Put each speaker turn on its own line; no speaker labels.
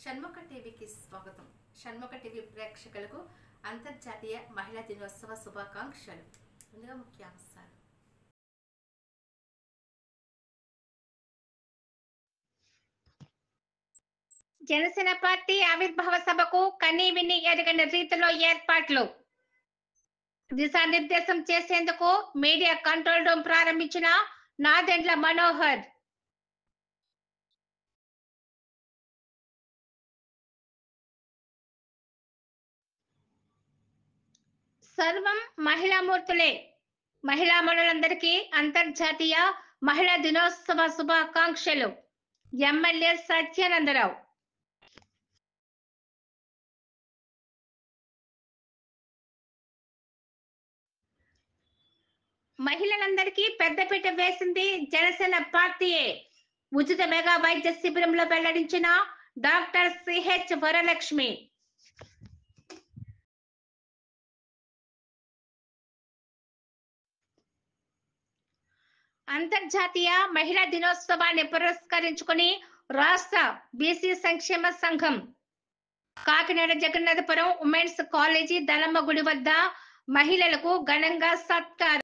షణ్ముఖ టీవీకి స్వాగతం. షణ్ముఖ టీవీ ప్రేక్షకులకు అంతర్జాతీయ మహిళా దినోత్సవ శుభాకాంక్షలు. ముందుగా ముఖ్యాంశాలు.
జనసేన పార్టీ ఆవిర్భావ సభకు కనీవిని ఎరగని రీతిలో ఏర్పాట్లు. దిశానిర్దేశం చేసేందుకు మీడియా కంట్రోల్ రూమ్ ప్రారంభించిన నాదెండ్ల మనోహర్. సర్వం మహిళామూర్తులే. మహిళామణులందరికీ అంతర్జాతీయ మహిళా దినోత్సవ శుభాకాంక్షలు. ఎమ్మెల్యే సత్యానందరావు. మహిళలందరికీ పెద్దపీట వేసింది జనసేన పార్టీయే. ఉచిత మెగా వైద్య శిబిరంలో వెల్లడించిన డాక్టర్ సిహెచ్ వరలక్ష్మి. అంతర్జాతీయ మహిళా దినోత్సవాన్ని పురస్కరించుకుని రాష్ట్ర బీసీ సంక్షేమ సంఘం కాకినాడ జగన్నాథపురం ఉమెన్స్ కాలేజీ దళమ్మ గుడి వద్ద మహిళలకు ఘనంగా సత్కారం.